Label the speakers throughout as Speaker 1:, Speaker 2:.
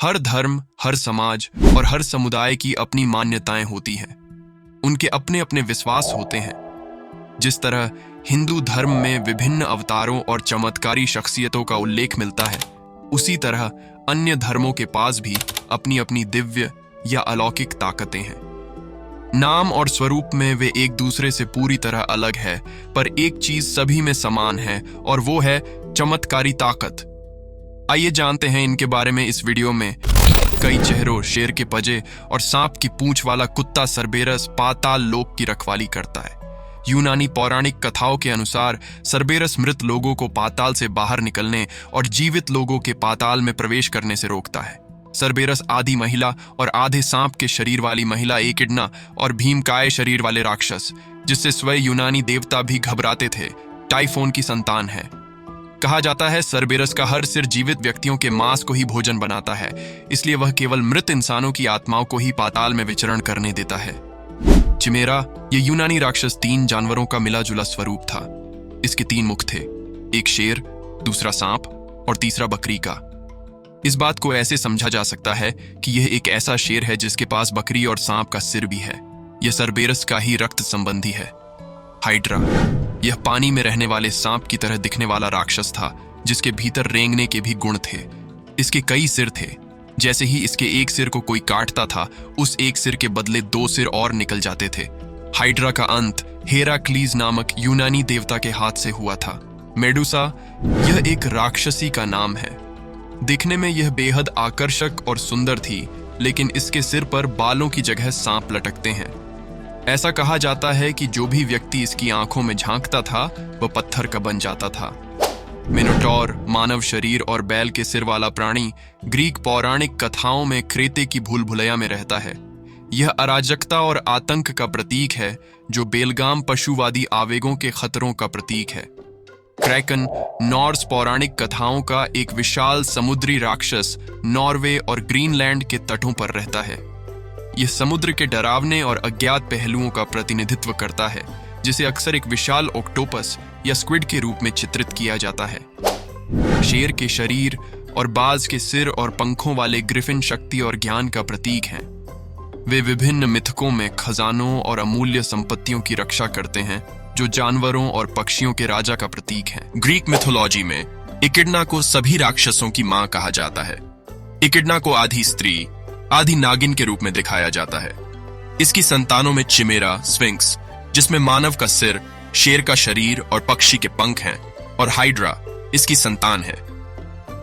Speaker 1: हर धर्म, हर समाज और हर समुदाय की अपनी मान्यताएं होती हैं। उनके अपने अपने विश्वास होते हैं। जिस तरह हिंदू धर्म में विभिन्न अवतारों और चमत्कारी शख्सियतों का उल्लेख मिलता है, उसी तरह अन्य धर्मों के पास भी अपनी अपनी दिव्य या अलौकिक ताकतें हैं। नाम और स्वरूप में वे एक दूसरे से पूरी तरह अलग है, पर एक चीज सभी में समान है और वो है चमत्कारी ताकत। आइए जानते हैं इनके बारे में इस वीडियो में। कई चेहरों, शेर के पजे और सांप की पूंछ वाला कुत्ता सर्बेरस पाताल लोक की रखवाली करता है। यूनानी पौराणिक कथाओं के अनुसार सर्बेरस मृत लोगों को पाताल से बाहर निकलने और जीवित लोगों के पाताल में प्रवेश करने से रोकता है। सर्बेरस आधी महिला और आधे सांप के शरीर वाली महिला एकिडना और भीमकाय शरीर वाले राक्षस, जिससे स्वयं यूनानी देवता भी घबराते थे, टाइफोन की संतान है। कहा जाता है सर्बेरस का हर सिर जीवित व्यक्तियों के मांस को ही भोजन बनाता है, इसलिए वह केवल मृत इंसानों की आत्माओं को ही पाताल में विचरण करने देता है। चिमेरा, ये यूनानी राक्षस 3 जानवरों का मिला जुला स्वरूप था। इसके 3 मुख थे, एक शेर, दूसरा सांप और तीसरा बकरी का। इस बात को ऐसे समझा जा सकता है कि यह एक ऐसा शेर है जिसके पास बकरी और सांप का सिर भी है। यह सर्बेरस का ही रक्त संबंधी है। हाइड्रा, यह पानी में रहने वाले सांप की तरह दिखने वाला राक्षस था, जिसके भीतर रेंगने के भी गुण थे। इसके कई सिर थे। जैसे ही इसके एक सिर को कोई काटता था, उस एक सिर के बदले 2 सिर और निकल जाते थे। हाइड्रा का अंत हेराक्लीज नामक यूनानी देवता के हाथ से हुआ था। मेडुसा, यह एक राक्षसी का नाम है। दिखने में यह बेहद आकर्षक और सुंदर थी, लेकिन इसके सिर पर बालों की जगह सांप लटकते हैं। ऐसा कहा जाता है कि जो भी व्यक्ति इसकी आंखों में झांकता था, वह पत्थर का बन जाता था। मिनोटॉर, मानव शरीर और बैल के सिर वाला प्राणी, ग्रीक पौराणिक कथाओं में क्रेते की भूल भुलैया में रहता है। यह अराजकता और आतंक का प्रतीक है, जो बेलगाम पशुवादी आवेगों के खतरों का प्रतीक है। क्रैकन, नॉर्स पौराणिक कथाओं का एक विशाल समुद्री राक्षस, नॉर्वे और ग्रीनलैंड के तटों पर रहता है। यह समुद्र के डरावने और अज्ञात पहलुओं का प्रतिनिधित्व करता है, जिसे अक्सर एक विशाल ऑक्टोपस या स्क्विड के रूप में चित्रित किया जाता है। शेर के शरीर और बाज के सिर और पंखों वाले ग्रिफिन शक्ति और ज्ञान का प्रतीक हैं। वे विभिन्न मिथकों में खजानों और अमूल्य संपत्तियों की रक्षा करते हैं, जो जानवरों और पक्षियों के राजा का प्रतीक हैं। ग्रीक मिथोलॉजी में इकिडना को सभी राक्षसों की मां कहा जाता है। इकिडना को आधी स्त्री, आधी नागिन के रूप में दिखाया जाता है। इसकी संतानों में चिमेरा, स्फिंक्स, जिसमें मानव का सिर, शेर का शरीर और पक्षी के पंख हैं, और हाइड्रा इसकी संतान है।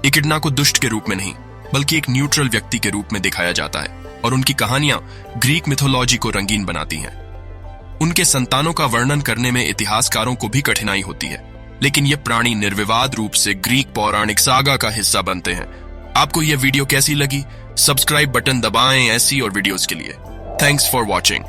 Speaker 1: इकिडना को दुष्ट के रूप में नहीं, बल्कि एक न्यूट्रल व्यक्ति के रूप में दिखाया जाता है, और उनकी कहानियां ग्रीक मिथोलॉजी को रंगीन बनाती हैं। उनके संतानों का वर्णन करने में इतिहासकारों को भी कठिनाई होती है, लेकिन ये प्राणी निर्विवाद रूप से ग्रीक पौराणिक सागा का हिस्सा बनते हैं। आपको यह वीडियो कैसी लगी? सब्सक्राइब बटन दबाएं ऐसी और वीडियोस के लिए। Thanks for watching.